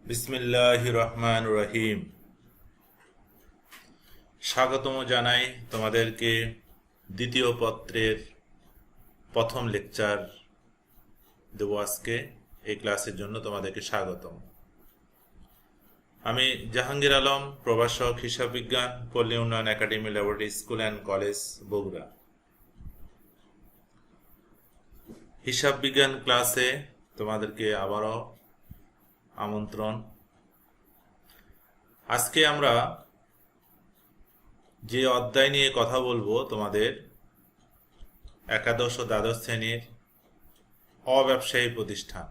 বিসমিল্লাহির রহমানির রহিম। স্বাগতম জানাই তোমাদেরকে দ্বিতীয় পত্রের প্রথম লেকচার দেব আজকে। এই ক্লাসের জন্য তোমাদেরকে স্বাগতম। আমি জাহাঙ্গীর আলম, প্রভাষক, হিসাব বিজ্ঞান, পল্লী উন্নয়ন academy, laboratory school and college, Bogura. হিসাব বিজ্ঞান ক্লাসে তোমাদেরকে আবারও আমন্ত্রণ। আজকে আমরা যে অধ্যায় নিয়ে কথা বলবো তোমাদের একাদশ ও দ্বাদশ শ্রেণীর অব্যবসায়ী প্রতিষ্ঠান,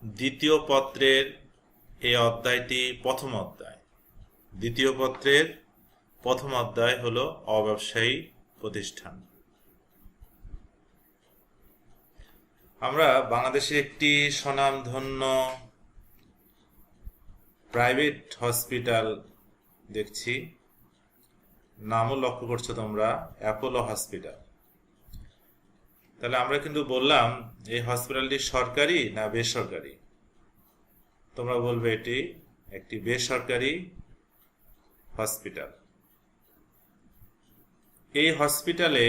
দ্বিতীয় পত্রের এই অধ্যায়টি প্রথম অধ্যায়। দ্বিতীয় পত্রের প্রথম অধ্যায় হলো অব্যবসায়ী প্রতিষ্ঠান। আমরা বাংলাদেশের একটি স্বনামধন্য প্রাইভেট হসপিটাল দেখছি, নামও লক্ষ্য করছো তোমরা, অ্যাপোলো হসপিটাল। তাহলে আমরা কিন্তু বললাম এই হসপিটালটি সরকারি না বেসরকারি? তোমরা বলবে এটি একটি বেসরকারি হসপিটাল। এই হসপিটালে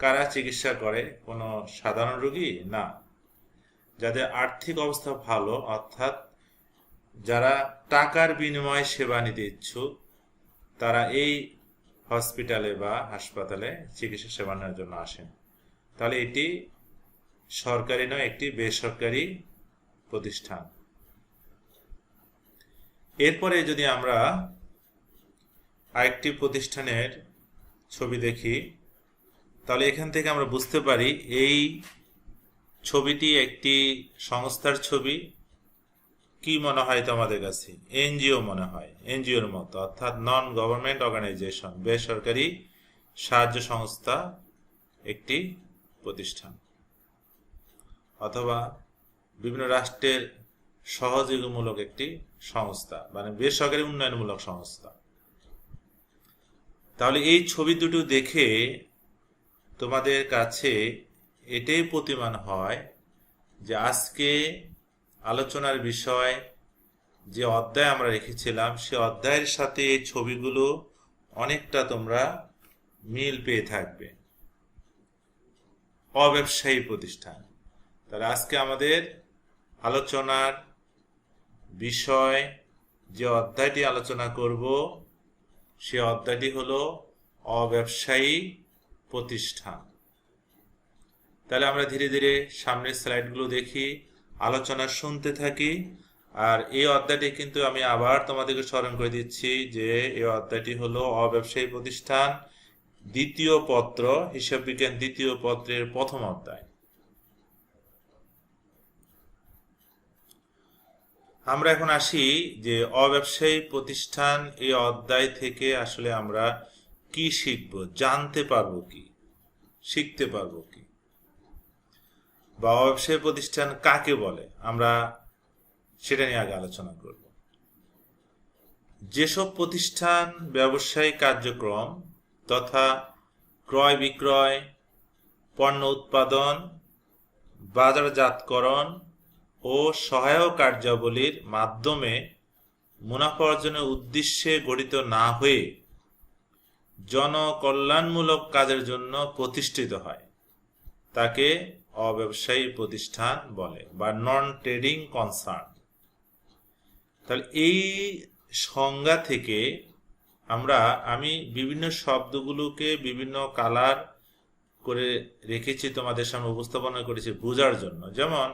কারা চিকিৎসা করে? কোনো সাধারণ রোগী না, যাদের আর্থিক অবস্থা ভালো, অর্থাৎ যারা টাকার বিনিময়ে সেবা নিতে ইচ্ছুক, তারা এই হসপিটালে বা হাসপাতালে চিকিৎসা সেবা নেওয়ার জন্য আসেন। তাহলে এটি সরকারি নয়, একটি বেসরকারি প্রতিষ্ঠান। এরপরে যদি আমরা আরেকটি প্রতিষ্ঠানের ছবি দেখি, তাহলে এখান থেকে আমরা বুঝতে পারি এই ছবিটি একটি সংস্থার ছবি। কি মনে হয় তোমাদের কাছে? এনজিও মনে হয়, এনজিওর মতো, অর্থাৎ নন গভর্নমেন্ট অর্গানাইজেশন, বেসরকারি সাহায্য সংস্থা একটি প্রতিষ্ঠান, অথবা বিভিন্ন রাষ্ট্রের সহযোগীমূলক একটি সংস্থা, মানে বেসরকারি উন্নয়নমূলক সংস্থা। তাহলে এই ছবি দুটো দেখে তোমাদের কাছে এটাই প্রতীয়মান হয় যে আজকে আলোচনার বিষয় যে অধ্যায় আমরা রেখেছিলাম, সে অধ্যায়ের সাথে এই ছবিগুলো অনেকটা তোমরা মিল পেয়ে থাকবে। অব্যবসায়ী প্রতিষ্ঠান। তাহলে আজকে আমাদের আলোচনার বিষয়, যে অধ্যায়টি আলোচনা করব, সে অধ্যায়টি হলো অব্যবসায়ী প্রতিষ্ঠান। তাহলে আমরা ধীরে ধীরে সামনের স্লাইডগুলো দেখি, আলোচনা শুনতে থাকি। আর এই অধ্যায়টি কিন্তু আমি আবার তোমাদেরকে স্মরণ করে দিচ্ছি যে এই অধ্যায়টি হলো অব্যবসায়ী প্রতিষ্ঠান, দ্বিতীয় পত্র, হিসাব বিজ্ঞান দ্বিতীয় পত্রের প্রথম অধ্যায়। আমরা এখন আসি যে অব্যবসায়ী প্রতিষ্ঠান এই অধ্যায় থেকে আসলে আমরা কি শিখব, জানতে পারবো কি, শিখতে পারবো কি, বা অব্যবসায়ী প্রতিষ্ঠান কাকে বলে, আমরা সেটা নিয়ে আগে আলোচনা করব। যেসব প্রতিষ্ঠান ব্যবসায়িক কার্যক্রম তথা ক্রয় বিক্রয়, পণ্য উৎপাদন, বাজারজাতকরণ ও সহায়ক কার্যাবলীর মাধ্যমে মুনাফা অর্জনের উদ্দেশ্যে গঠিত না হয়ে জনকল্যাণমূলক কাজের জন্য প্রতিষ্ঠিত হয়, তাকে অব্যবসায়ী প্রতিষ্ঠান বলে, বা নন ট্রেডিং কনসার্ন। তাহলে এই সংজ্ঞা থেকে আমি বিভিন্ন শব্দগুলোকে বিভিন্ন কালার করে রেখেছি, তোমাদের সামনে উপস্থাপনা করেছি বোঝার জন্য। যেমন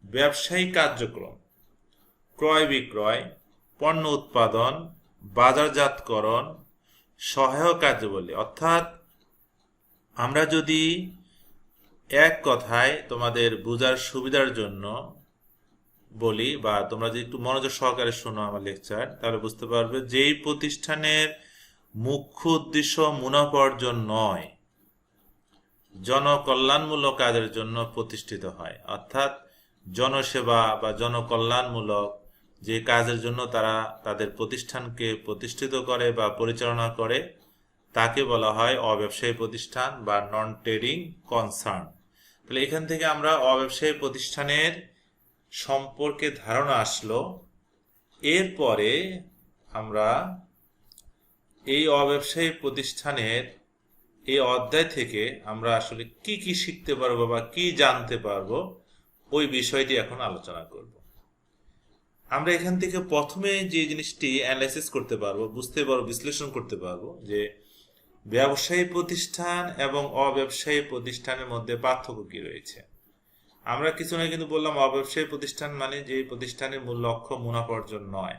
ব্যবসায়িক কার্যক্রম, ক্রয় বিক্রয়, পণ্য উৎপাদন, বাজারজাতকরণ, সহায়ক কার্যাবলী। অর্থাৎ আমরা যদি এক কথায় তোমাদের বোঝার সুবিধার জন্য বলি, বা তোমরা যদি একটু মনোযোগ সহকারে শোনো আমার লেকচার, তাহলে বুঝতে পারবে যে এই প্রতিষ্ঠানের মুখ্য উদ্দেশ্য মুনাফা অর্জন নয়, জনকল্যাণমূলক কাজের জন্য প্রতিষ্ঠিত হয়। অর্থাৎ জনসেবা বা জনকল্যাণমূলক যে কাজের জন্য তারা তাদের প্রতিষ্ঠানকে প্রতিষ্ঠিত করে বা পরিচালনা করে, তাকে বলা হয় অব্যবসায়ী প্রতিষ্ঠান বা নন ট্রেডিং কনসার্ন। তাহলে এখান থেকে আমরা অব্যবসায়ী প্রতিষ্ঠানের সম্পর্কে ধারণা আসলো। এরপরে আমরা এই অব্যবসায়ী প্রতিষ্ঠানের এই অধ্যায় থেকে আমরা আসলে কি কি শিখতে পারবো বা কি জানতে পারবো ওই বিষয়টি এখন আলোচনা করব। আমরা এখান থেকে প্রথমে যে জিনিসটি অ্যানালাইসিস করতে পারবো, বুঝতে পারবো, বিশ্লেষণ করতে পারবো যে ব্যবসায়ী প্রতিষ্ঠান এবং অব্যবসায়ী প্রতিষ্ঠানের মধ্যে পার্থক্য কি রয়েছে। আমরা কিছু না কিন্তু বললাম অব্যবসায়ী প্রতিষ্ঠান মানে যে প্রতিষ্ঠানের মূল লক্ষ্য মুনাফা অর্জন নয়।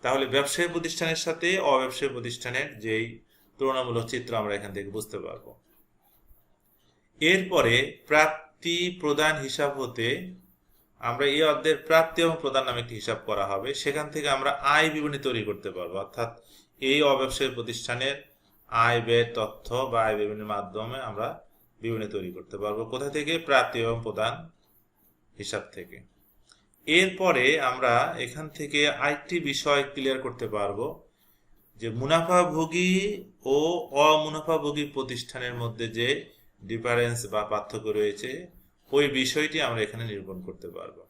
তাহলে ব্যবসায়ী প্রতিষ্ঠানের সাথে অব্যবসায়ী প্রতিষ্ঠানের যেই তুলনামূলক চিত্র আমরা এখান থেকে বুঝতে পারবো। এরপরে প্রাপ্তি প্রদান হিসাব হতে আমরা এই অধ্যায়ের প্রাপ্তি এবং প্রদান নামে একটি হিসাব করা হবে। সেখান থেকে আমরা আয় বিবরণী তৈরি করতে পারবো, অর্থাৎ এই অব্যবসায়ী প্রতিষ্ঠানের আয় ব্যয় তথ্য বা আয় বিবরণীর মাধ্যমে আমরা বিবরণী তৈরি করতে পারবো। কোথা থেকে? প্রাপ্তি এবং প্রদান হিসাব থেকে। এরপরে আমরা এখান থেকে আরেকটি বিষয় ক্লিয়ার করতে পারবো যে মুনাফাভোগী ও অমুনাফাভোগী প্রতিষ্ঠানের মধ্যে যে ডিফারেন্স বা পার্থক্য রয়েছে ওই বিষয়টি আমরা এখানে নিরূপণ করতে পারবো।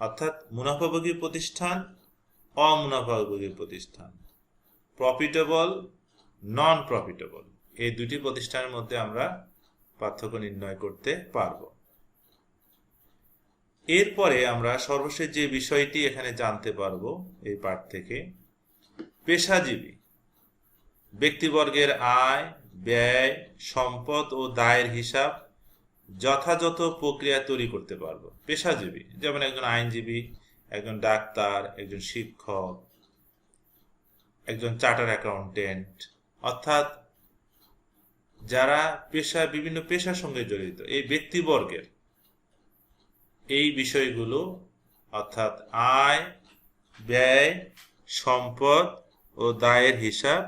অর্থাৎ মুনাফাভোগী প্রতিষ্ঠান, অমুনাফাভোগী প্রতিষ্ঠান, প্রফিটেবল, নন প্রফিটেবল, এই দুটি প্রতিষ্ঠানের মধ্যে আমরা পার্থক্য নির্ণয় করতে পারবো। এরপরে আমরা সর্বশেষ যে বিষয়টি এখানে জানতে পারবো এই পাঠ থেকে, পেশাজীবী ব্যক্তিবর্গের আয়, ব্যয়, সম্পদ ও দায়ের হিসাব যথাযথ প্রক্রিয়া তৈরি করতে পারবো। পেশাজীবী যেমন একজন আইনজীবী, একজন ডাক্তার, একজন শিক্ষক, একজন চার্টার অ্যাকাউন্টেন্ট, অর্থাৎ যারা বিভিন্ন পেশার সঙ্গে জড়িত এই ব্যক্তিবর্গের এই বিষয়গুলো অর্থাৎ আয়, ব্যয়, সম্পদ ও দায়ের হিসাব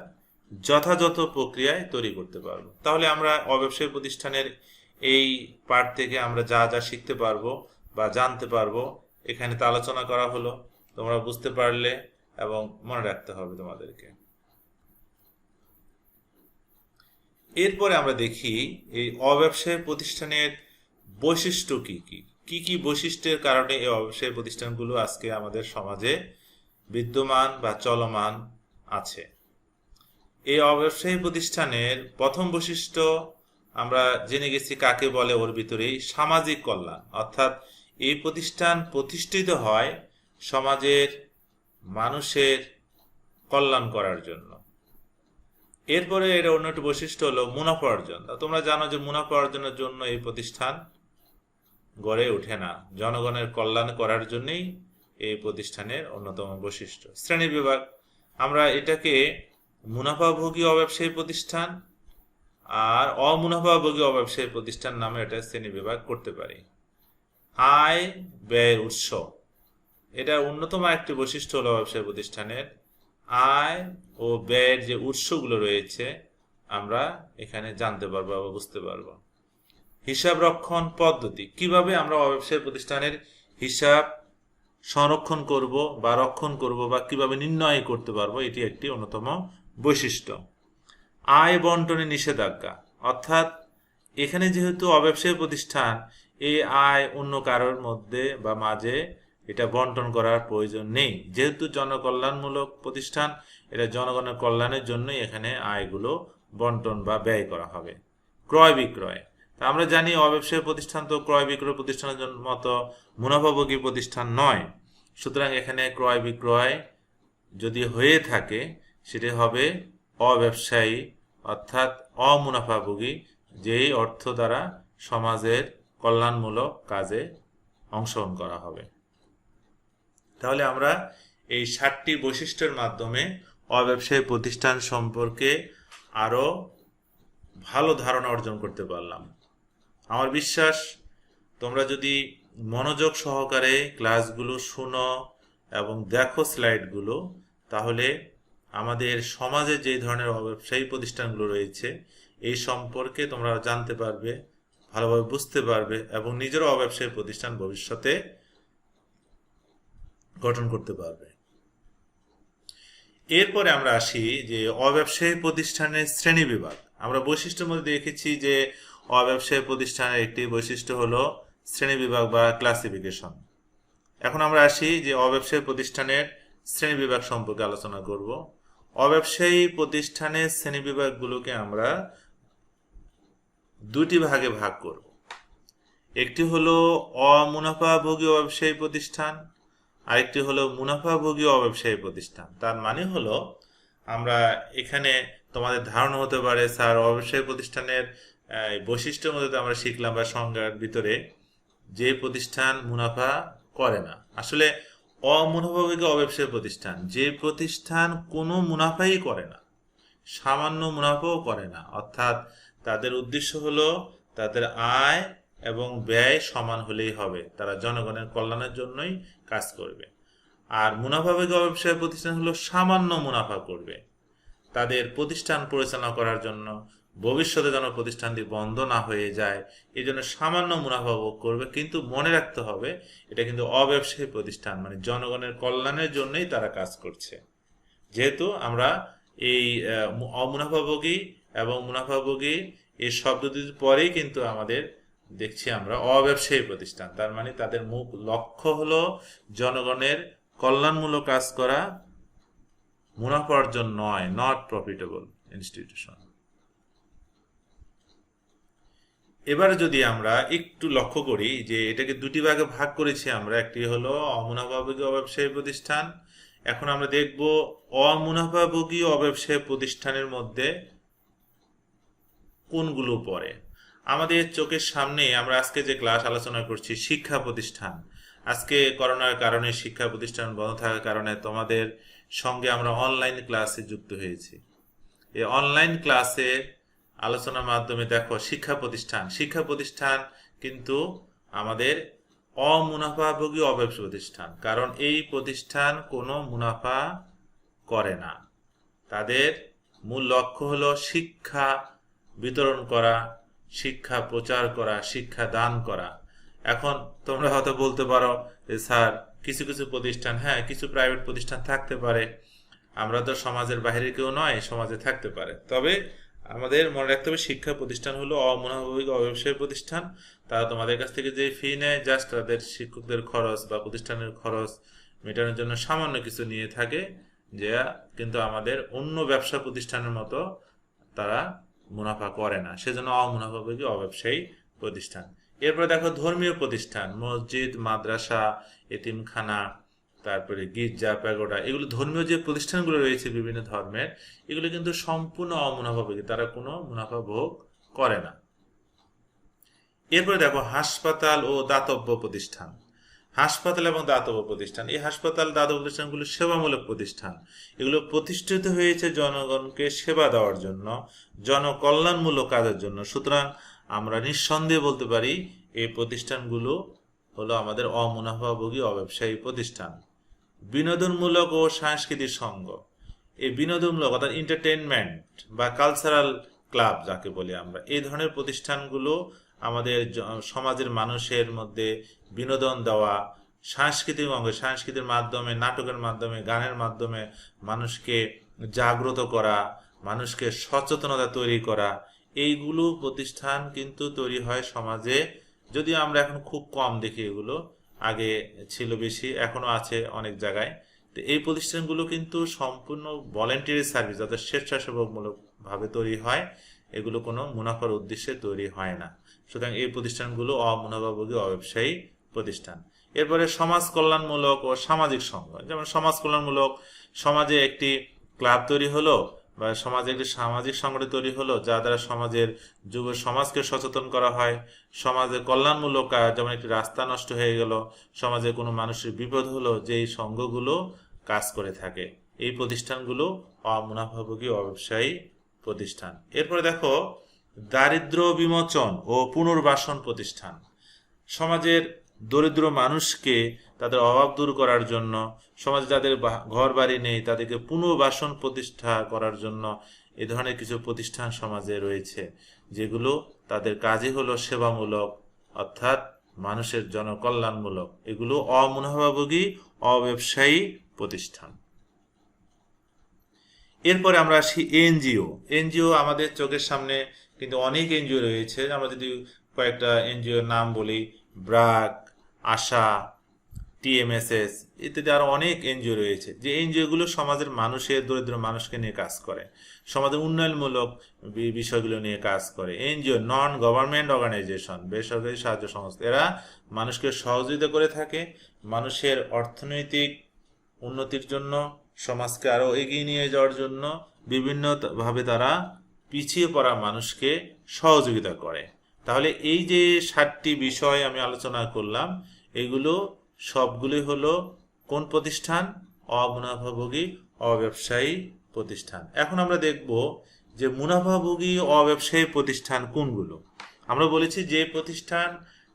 যথাযথ প্রক্রিয়ায় তৈরি করতে পারবো। তাহলে আমরা অব্যবসায়ী প্রতিষ্ঠানের এই পাঠ থেকে আমরা যা যা শিখতে পারবো বা জানতে পারবো এখানে তো আলোচনা করা হলো, তোমরা বুঝতে পারলে এবং মনে রাখতে হবে তোমাদেরকে। এরপরে আমরা দেখি এই অব্যবসায়ী প্রতিষ্ঠানের বৈশিষ্ট্য কি কি কি কি বৈশিষ্ট্যের কারণে এই অব্যবসায়ী প্রতিষ্ঠানগুলো আজকে আমাদের সমাজে বিদ্যমান বা চলমান আছে। এই অব্যবসায়ী প্রতিষ্ঠানের প্রথম বৈশিষ্ট্য আমরা জেনে গেছি কাকে বলে, ওর ভিতরেই সামাজিক কল্যাণ, অর্থাৎ এই প্রতিষ্ঠান প্রতিষ্ঠিত হয় সমাজের মানুষের কল্যাণ করার জন্য। এরপরে এর অন্য একটি বৈশিষ্ট্য হলো মুনাফা অর্জন। তোমরা জানো যে মুনাফা অর্জনের জন্য এই প্রতিষ্ঠান গড়ে ওঠে না, জনগণের কল্যাণ করার জন্যই এই প্রতিষ্ঠানের অন্যতম বৈশিষ্ট্য। শ্রেণী বিভাগ, আমরা এটাকে মুনাফাভোগী অব্যবসায়ী প্রতিষ্ঠান আর অমুনাফাভোগী অব্যবসায়ী প্রতিষ্ঠান নামে এটা শ্রেণী বিভাগ করতে পারি। আয় ব্যয়ের উৎস, এটা অন্যতম একটি বৈশিষ্ট্য হলো ব্যবসায়ী প্রতিষ্ঠানের আয় ও ব্যয়ের যে উৎসগুলো রয়েছে আমরা এখানে জানতে পারবো বা বুঝতে পারবো। হিসাব রক্ষণ পদ্ধতি, কিভাবে আমরা ব্যবসায়ী প্রতিষ্ঠানের হিসাব সংরক্ষণ করব বা রক্ষণ করব বা কিভাবে নির্ণয় করতে পারবো, এটি একটি অন্যতম বৈশিষ্ট্য। আয় বন্টনের নিষেধাজ্ঞা, অর্থাৎ এখানে যেহেতু অব্যবসায়ী প্রতিষ্ঠান এই আয় অন্য কারোর মধ্যে বা মাঝে এটা বন্টন করার প্রয়োজন নেই, যেহেতু জনকল্যাণমূলক প্রতিষ্ঠান, এটা জনগণের কল্যাণের জন্যই এখানে আয়গুলো বন্টন বা ব্যয় করা হবে। ক্রয় বিক্রয়, আমরা জানি অব্যবসায়ী প্রতিষ্ঠান তো ক্রয় বিক্রয় প্রতিষ্ঠানের জন্য মতো মুনাফাভোগী প্রতিষ্ঠান নয়, সুতরাং এখানে ক্রয় বিক্রয় যদি হয়ে থাকে সেটি হবে অব্যবসায়ী অর্থাৎ অমুনাফাভোগী, যেই অর্থ দ্বারা সমাজের কল্যাণমূলক কাজে অংশগ্রহণ করা হবে। তাহলে আমরা এই 7টি বৈশিষ্ট্যের মাধ্যমে অব্যবসায়ী প্রতিষ্ঠান সম্পর্কে আরো ভালো ধারণা অর্জন করতে পারলাম। আমার বিশ্বাস তোমরা যদি মনোযোগ সহকারে ক্লাসগুলো শুনো এবং দেখো স্লাইডগুলো, তাহলে আমাদের সমাজে যে ধরনের ব্যবসায়ী প্রতিষ্ঠানগুলো রয়েছে এই সম্পর্কে তোমরা জানতে পারবে, ভালোভাবে বুঝতে পারবে এবং নিজেরও ব্যবসায়ী প্রতিষ্ঠান ভবিষ্যতে গঠন করতে পারবে। এরপরে আমরা আসি যে অব্যবসায়ী প্রতিষ্ঠানের শ্রেণী বিভাগ। আমরা বৈশিষ্ট্যের মধ্যে দেখেছি যে অব্যবসায়ী প্রতিষ্ঠানের একটি বৈশিষ্ট্য হলো শ্রেণী বিভাগ বা ক্লাসিফিকেশন। এখন আমরা আসি যে অব্যবসায়ী প্রতিষ্ঠানের শ্রেণীবিভাগ সম্পর্কে আলোচনা করব। অব্যবসায়ী প্রতিষ্ঠানের শ্রেণীবিভাগগুলোকে আমরা দুটি ভাগে ভাগ করব। একটি হলো অমুনাফাভোগী ব্যবসায়ী প্রতিষ্ঠান, আরেকটি হলো মুনাফাভোগী অব্যবসায়ী প্রতিষ্ঠান। তার মানে হলো আমরা এখানে তোমাদের ধারণা হতে পারে স্যার অব্যবসায়ী প্রতিষ্ঠানের বৈশিষ্ট্যের মধ্যে আমরা শিখলাম বা সংজ্ঞার ভিতরে যে প্রতিষ্ঠান মুনাফা করে না। আসলে অমুনাফাভোগী অব্যবসায়ী প্রতিষ্ঠান যে প্রতিষ্ঠান কোনো মুনাফাই করে না, সামান্য মুনাফাও করে না, অর্থাৎ তাদের উদ্দেশ্য হলো তাদের আয় এবং ব্যয় সমান হলেই হবে, তারা জনগণের কল্যাণের জন্যই কাজ করবে। আর মুনাফাভোগী ব্যবসায়ী প্রতিষ্ঠান হলো সামান্য মুনাফা করবে, তাদের প্রতিষ্ঠান পরিচালনা করার জন্য ভবিষ্যতে যেন প্রতিষ্ঠানটি বন্ধ না হয়ে যায় এই জন্য সামান্য মুনাফা ভোগ করবে, কিন্তু মনে রাখতে হবে এটা কিন্তু অব্যবসায়ী প্রতিষ্ঠান, মানে জনগণের কল্যাণের জন্যই তারা কাজ করছে। যেহেতু আমরা এই অমুনাফাভোগী এবং মুনাফাভোগী এই শব্দ দুটির পরেই কিন্তু আমাদের দেখছি আমরা অব্যবসায়ী প্রতিষ্ঠান, তার মানে তাদের মূল লক্ষ্য হলো জনগণের কল্যাণমূলক কাজ করা, মুনাফা অর্জন নয়, নট প্রফিটেবল ইনস্টিটিউশন। এবার যদি আমরা একটু লক্ষ্য করি যে এটাকে দুটি ভাগে ভাগ করেছি আমরা, একটি হলো অমুনাফাভোগী অব্যবসায়ী প্রতিষ্ঠান। এখন আমরা দেখব অমুনাফাভোগী অব্যবসায়ী প্রতিষ্ঠানের মধ্যে কোনগুলো পড়ে। আমাদের চোখের সামনে আমরা আজকে যে ক্লাস আলোচনা করছি শিক্ষা প্রতিষ্ঠান, আজকে করোনার কারণে শিক্ষা প্রতিষ্ঠান বন্ধ থাকার কারণে তোমাদের সঙ্গে আমরা অনলাইন ক্লাসে যুক্ত হয়েছি। এই অনলাইন ক্লাসে আলোচনার মাধ্যমে দেখো শিক্ষা প্রতিষ্ঠান কিন্তু আমাদের অমুনাফাভোগী অব্যবসায়ী প্রতিষ্ঠান, কারণ এই প্রতিষ্ঠান কোনো মুনাফা করে না। তাদের মূল লক্ষ্য হলো শিক্ষা বিতরণ করা, শিক্ষা প্রচার করা, শিক্ষা দান করা। এখন তোমরা হয়তো বলতে পারো যে স্যার কিছু কিছু প্রতিষ্ঠান, হ্যাঁ কিছু প্রাইভেট প্রতিষ্ঠান থাকতে পারে, আমরা তো সমাজের বাইরে কেউ নয়, সমাজে থাকতে পারে, তবে আমাদের মনে রাখতে হবে শিক্ষা প্রতিষ্ঠান হলো অমুনাফাভোগী অব্যবসায়ী প্রতিষ্ঠান। তারা তোমাদের কাছ থেকে যে ফি নেয় জাস্ট তাদের শিক্ষকদের খরচ বা প্রতিষ্ঠানের খরচ মেটানোর জন্য সামান্য কিছু নিয়ে থাকে, যা কিন্তু আমাদের অন্য ব্যবসা প্রতিষ্ঠানের মতো তারা মুনাফা করে না, সেজন্য অমুনাফাভোগী অব্যবসায়ী প্রতিষ্ঠান। এরপরে দেখো ধর্মীয় প্রতিষ্ঠান, মসজিদ, মাদ্রাসা, এতিমখানা, তারপরে গির্জা, প্যাগোডা, এগুলো ধর্মীয় যে প্রতিষ্ঠানগুলো রয়েছে বিভিন্ন ধর্মের, এগুলো কিন্তু সম্পূর্ণ অমুনাফাভোগী, তারা কোনো মুনাফা ভোগ করে না। এরপরে দেখো হাসপাতাল ও দাতব্য প্রতিষ্ঠান। হাসপাতাল এবং দাতব্য প্রতিষ্ঠান, এই হাসপাতাল দাতব্য প্রতিষ্ঠানগুলো সেবামূলক প্রতিষ্ঠান, এগুলো প্রতিষ্ঠিত হয়েছে জনগণকে সেবা দেওয়ার জন্য, জনকল্যাণমূলক কাজের জন্য। সুতরাং আমরা নিঃসন্দেহে বলতে পারি এই প্রতিষ্ঠানগুলো হলো আমাদের অমুনাফাভোগী অব্যবসায়ী প্রতিষ্ঠান। বিনোদনমূলক ও সাংস্কৃতিক সংঘ, এই বিনোদনমূলক অর্থাৎ এন্টারটেইনমেন্ট বা কালচারাল ক্লাব যাকে বলি আমরা, এই ধরনের প্রতিষ্ঠানগুলো আমাদের সমাজের মানুষের মধ্যে বিনোদন দেওয়া, সাংস্কৃতিক অঙ্গ, সংস্কৃতির মাধ্যমে, নাটকের মাধ্যমে, গানের মাধ্যমে মানুষকে জাগ্রত করা, মানুষকে সচেতনতা তৈরি করা, এইগুলো প্রতিষ্ঠান কিন্তু তৈরি হয় সমাজে। যদিও আমরা এখন খুব কম দেখি এগুলো, আগে ছিল বেশি, এখনো আছে অনেক জায়গায়। তো এই প্রতিষ্ঠানগুলো কিন্তু সম্পূর্ণ ভলেন্টারি সার্ভিস অর্থাৎ স্বেচ্ছাসেবকমূলক ভাবে তৈরি হয়, এগুলো কোনো মুনাফার উদ্দেশ্যে তৈরি হয় না। সুতরাং এই প্রতিষ্ঠানগুলো অমুনাফাভোগী অব্যবসায়ী প্রতিষ্ঠান। এরপরে সমাজ কল্যাণমূলক ও সামাজিক সংঘ, যেমন সমাজ কল্যাণমূলক, সমাজে একটি ক্লাব তৈরি হলো বা সমাজে একটি সামাজিক সংগঠন তৈরি হলো যা দ্বারা সমাজের যুব সমাজকে সচেতন করা হয়। সমাজের কল্যাণমূলক কাজ, যেমন একটি রাস্তা নষ্ট হয়ে গেল, সমাজে কোনো মানুষের বিপদ হলো, যেই সংঘগুলো কাজ করে থাকে, এই প্রতিষ্ঠানগুলো অমুনাফাভোগী অব্যবসায়ী প্রতিষ্ঠান। এরপরে দেখো দারিদ্র বিমোচন ও পুনর্বাসন প্রতিষ্ঠান, সমাজের দরিদ্র মানুষকে তাদের অভাব দূর করার জন্য, সমাজে যাদের ঘর বাড়ি নেই তাদেরকে পুনর্বাসন প্রতিষ্ঠা করার জন্য এ ধরনের কিছু প্রতিষ্ঠান সমাজে রয়েছে, যেগুলো তাদের কাজই হলো সেবামূলক অর্থাৎ মানুষের জনকল্যাণমূলক, এগুলো অমুনাফাভোগী অব্যবসায়ী প্রতিষ্ঠান। এরপরে আমরা আসি এনজিও। এনজিও আমাদের চোখের সামনে কিন্তু অনেক এনজিও রয়েছে, আমরা যদি কয়েকটা এনজিওর নাম বলি, ব্র্যাক, আশা, টিএমএসএস ইত্যাদি আরো অনেক এনজিও রয়েছে, যে এনজিওগুলো সমাজের মানুষের, দরিদ্র মানুষকে নিয়ে কাজ করে, সমাজের উন্নয়নমূলক বিষয়গুলো নিয়ে কাজ করে। এনজিও নন গভর্নমেন্ট অর্গানাইজেশন, বেসরকারি সাহায্য সংস্থা, এরা মানুষকে সহযোগিতা করে থাকে মানুষের অর্থনৈতিক উন্নতির জন্য, সমাজকে আরো এগিয়ে নিয়ে যাওয়ার জন্য বিভিন্নভাবে তারা পিছিয়ে পড়া মানুষকে সহযোগিতা করে। তাহলে এই যে 7টি বিষয় আমি আলোচনা করলাম, এগুলো সবগুলোই হলো কোন প্রতিষ্ঠান? অমুনাফাভোগী অব্যবসায়ী প্রতিষ্ঠান। এখন আমরা দেখব যে মুনাফাভোগী অব্যবসায়ী প্রতিষ্ঠান কোনগুলো। আমরা বলেছি যে প্রতিষ্ঠান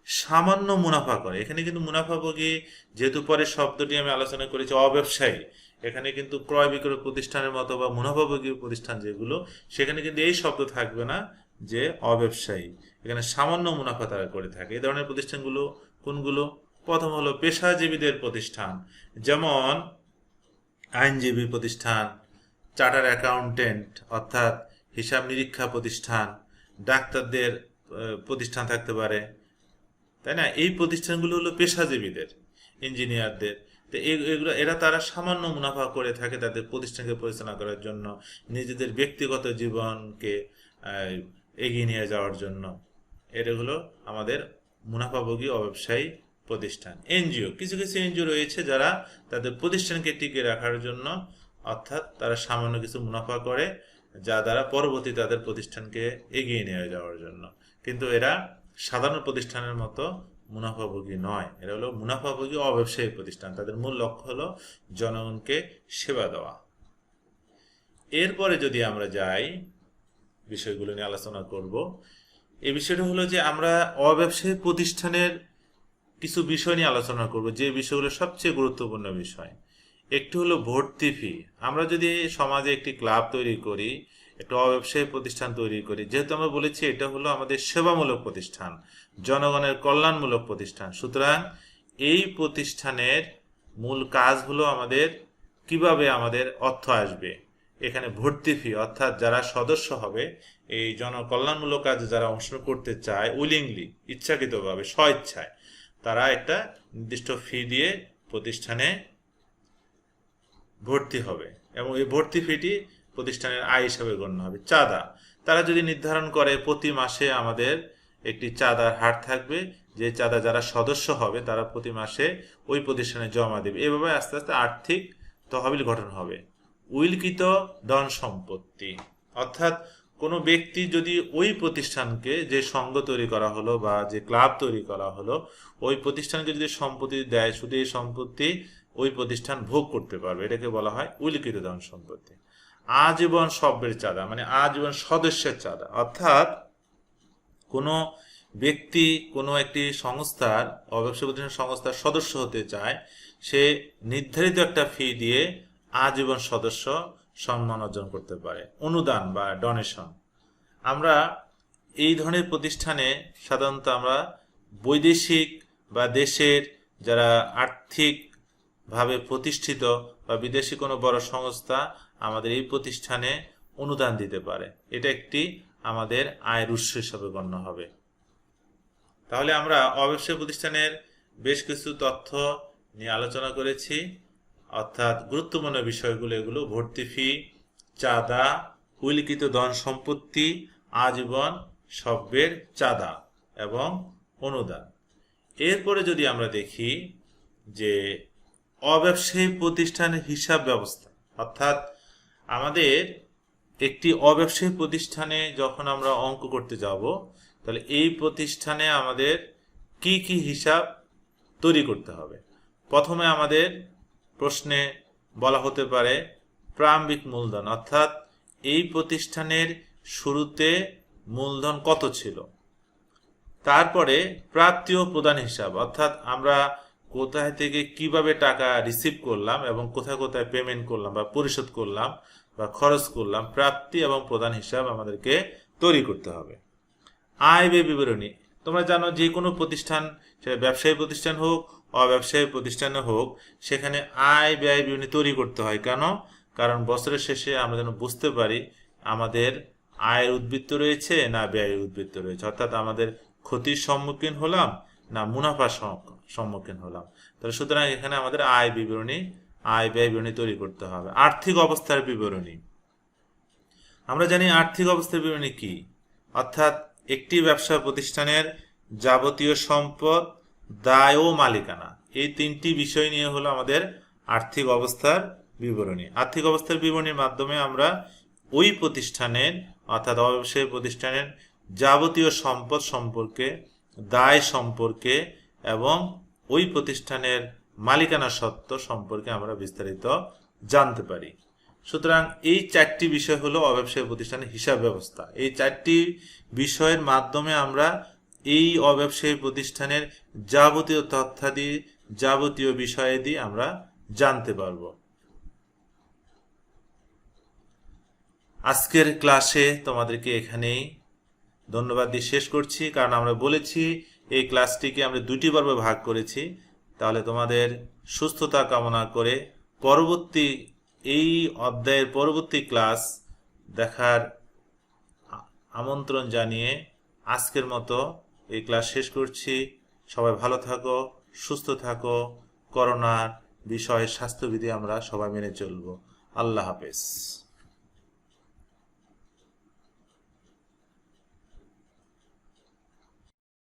সামান্য মুনাফা করে, এখানে কিন্তু মুনাফাভোগী যেহেতু পরে শব্দটি আমি আলোচনা করেছি অব্যবসায়ী, এখানে কিন্তু ক্রয় বিক্রয় প্রতিষ্ঠানের মতো বা মুনাফাভোগী প্রতিষ্ঠান যেগুলো, সেখানে কিন্তু এই শব্দ থাকবে না যে অব্যবসায়ী, এখানে সামান্য মুনাফা তারা করে থাকে। এই ধরনের প্রতিষ্ঠানগুলো কোনগুলো? প্রথম হলো পেশাজীবীদের প্রতিষ্ঠান, যেমন আইনজীবী প্রতিষ্ঠান, চার্টার অ্যাকাউন্টেন্ট অর্থাৎ হিসাব নিরীক্ষা প্রতিষ্ঠান, ডাক্তারদের প্রতিষ্ঠান থাকতে পারে, তাই না? এই প্রতিষ্ঠানগুলো হলো পেশাজীবীদের, ইঞ্জিনিয়ারদের। তো এগুলো তারা সামান্য মুনাফা করে থাকে তাদের প্রতিষ্ঠানকে পরিচালনা করার জন্য, নিজেদের ব্যক্তিগত জীবনকে এগিয়ে নিয়ে যাওয়ার জন্য। এটা হলো আমাদের মুনাফাভোগী অব্যবসায়ী প্রতিষ্ঠান। এনজিও, কিছু কিছু এনজিও রয়েছে যারা তাদের প্রতিষ্ঠানকে টিকিয়ে রাখার জন্য, অর্থাৎ তারা সামান্য কিছু মুনাফা করে যা দ্বারা পরবর্তী তাদের প্রতিষ্ঠানকে এগিয়ে নিয়ে যাওয়ার জন্য, কিন্তু এরা সাধারণ প্রতিষ্ঠানের মতো মুনাফাভোগী নয়। এরা হলো মুনাফাভোগী অব্যবসায়ী প্রতিষ্ঠান, তাদের মূল লক্ষ্য হলো জনগণকে সেবা দেওয়া। এরপরে যদি আমরা যাই, বিষয়গুলো নিয়ে আলোচনা করব। এই বিষয়টা হলো যে আমরা অব্যবসায়ী প্রতিষ্ঠানের কিছু বিষয় নিয়ে আলোচনা করব, যে বিষয়গুলো সবচেয়ে গুরুত্বপূর্ণ বিষয়। একটি হলো ভর্তি ফি। আমরা যদি সমাজে একটি ক্লাব তৈরি করি, একটা অব্যবসায়ী প্রতিষ্ঠান তৈরি করি, যেহেতু আমরা বলেছি এটা হলো আমাদের সেবামূলক প্রতিষ্ঠান, জনগণের কল্যাণমূলক প্রতিষ্ঠান, সুতরাং এই প্রতিষ্ঠানের মূল কাজ হলো আমাদের কিভাবে আমাদের অর্থ আসবে। এখানে ভর্তি ফি অর্থাৎ যারা সদস্য হবে, এই জনকল্যাণমূলক কাজে যারা অংশগ্রহণ করতে চায় উইলিংলি, ইচ্ছাকৃতভাবে, স্বইচ্ছায়, তারা একটা নির্দিষ্ট ফি দিয়ে প্রতিষ্ঠানে ভর্তি হবে এবং এই ভর্তি ফিটি প্রতিষ্ঠানের আয় হিসাবে গণ্য হবে। চাঁদা, তারা যদি নির্ধারণ করে প্রতি মাসে আমাদের একটি চাঁদার হার থাকবে, যে চাঁদা যারা সদস্য হবে তারা প্রতি মাসে ওই প্রতিষ্ঠানে জমা দেবে। এভাবে আস্তে আস্তে আর্থিক তহবিল গঠন হবে। উইলকৃত ধন সম্পত্তি অর্থাৎ কোনো ব্যক্তি যদি ওই প্রতিষ্ঠানকে, যে সংঘ তৈরি করা হলো বা যে ক্লাব তৈরি করা হলো, ওই প্রতিষ্ঠানকে যদি সম্পত্তি দেয়, শুধু এই সম্পত্তি ওই প্রতিষ্ঠান ভোগ করতে পারবে, এটাকে বলা হয় উইলকৃত ধন সম্পত্তি। আজীবন সভ্যের চাঁদা মানে আজীবন সদস্যের চাঁদা, অর্থাৎ কোনো ব্যক্তি কোনো একটি সংস্থার, অব্যবসায়ী প্রতিষ্ঠান সংস্থার সদস্য হতে চায়, সে নির্ধারিত একটা ফি দিয়ে আজীবন সদস্য সম্মান অর্জন করতে পারে। অনুদান বা ডোনেশন, আমরা এই ধরনের প্রতিষ্ঠানে সাধারণত আমরা বৈদেশিক বা দেশের যারা আর্থিকভাবে প্রতিষ্ঠিত বা বিদেশি কোনো বড় সংস্থা আমাদের এই প্রতিষ্ঠানে অনুদান দিতে পারে, এটা একটি আমাদের আয়ের উৎস হিসাবে গণ্য হবে। তাহলে আমরা অব্যবসায়ী প্রতিষ্ঠানের বেশ কিছু তথ্য নিয়ে আলোচনা করেছি, অর্থাৎ গুরুত্বপূর্ণ বিষয়গুলো এগুলো: ভর্তি ফি, চাঁদা, উইলকৃত ধন সম্পত্তি, আজীবন সভ্যের চাঁদা এবং অনুদান। এরপরে যদি আমরা দেখি যে অব্যবসায়ী প্রতিষ্ঠানের হিসাব ব্যবস্থা, অর্থাৎ আমাদের একটি অব্যবসায়ী প্রতিষ্ঠানে যখন আমরা অঙ্ক করতে যাব, তাহলে এই প্রতিষ্ঠানে আমাদের কি কি হিসাব তৈরি করতে হবে। প্রথমে আমাদের প্রশ্নে বলা হতে পারে প্রারম্ভিক মূলধন, অর্থাৎ এই প্রতিষ্ঠানের শুরুতে মূলধন কত ছিল। তারপরে প্রাপ্তি ও প্রদান হিসাব, অর্থাৎ আমরা কোথায় থেকে কিভাবে টাকা রিসিভ করলাম এবং কোথায় কোথায় পেমেন্ট করলাম বা পরিশোধ করলাম বা খরচ করলাম, প্রাপ্তি এবং প্রদান হিসাব আমাদেরকে তৈরি করতে হবে। আয় ব্যয় বিবরণী, তোমরা জানো যে কোনো প্রতিষ্ঠান, সেটা ব্যবসায়ী প্রতিষ্ঠান হোক অব্যবসায়ী প্রতিষ্ঠানে হোক, সেখানে আয় ব্যয় বিবরণী তৈরি করতে হয়। কেন? কারণ বছরের শেষে আমরা যেন বুঝতে পারি আমাদের আয়ের উদ্বৃত্ত রয়েছে না ব্যয়ের উদ্বৃত্ত রয়েছে, অর্থাৎ আমাদের ক্ষতির সম্মুখীন হলাম না মুনাফার সম্মুখীন হলাম। তাহলে সুতরাং এখানে আমাদের আয় ব্যয় বিবরণী তৈরি করতে হবে। আর্থিক অবস্থার বিবরণী, আমরা জানি আর্থিক অবস্থার বিবরণী কি, অর্থাৎ একটি ব্যবসা প্রতিষ্ঠানের যাবতীয় সম্পদ, দায় ও মালিকানা, এই তিনটি বিষয় নিয়ে হলো আমাদের আর্থিক অবস্থার বিবরণী। আর্থিক অবস্থার বিবরণীর মাধ্যমে আমরা ওই প্রতিষ্ঠানের অর্থাৎ অব্যবসায়ী প্রতিষ্ঠানের যাবতীয় সম্পদ সম্পর্কে, দায় সম্পর্কে এবং ওই প্রতিষ্ঠানের মালিকানা সত্ত্ব সম্পর্কে আমরা বিস্তারিত জানতে পারি। সুতরাং এই চারটি বিষয় হলো অব্যবসায়ী প্রতিষ্ঠানের হিসাব ব্যবস্থা। এই চারটি বিষয়ের মাধ্যমে আমরা এই অব্যবসায়ী প্রতিষ্ঠানের যাবতীয় তথ্যাদি, যাবতীয় বিষয়াদি আমরা জানতে পারব। আজকের ক্লাসে তোমাদেরকে এখানেই ধন্যবাদ দিয়ে শেষ করছি, কারণ আমরা বলেছি এই ক্লাসটিকে আমরা দুটি পর্বে ভাগ করেছি। তাহলে তোমাদের সুস্থতা কামনা করে পরবর্তী এই অধ্যায়ের পরবর্তী ক্লাস দেখার আমন্ত্রণ জানিয়ে আজকের মতো এই ক্লাস শেষ করছি। সবাই ভালো থাকো, সুস্থ থাকো, করোনার বিষয়ে স্বাস্থ্যবিধি আমরা সবাই মেনে চলবো। আল্লাহ হাফেজ।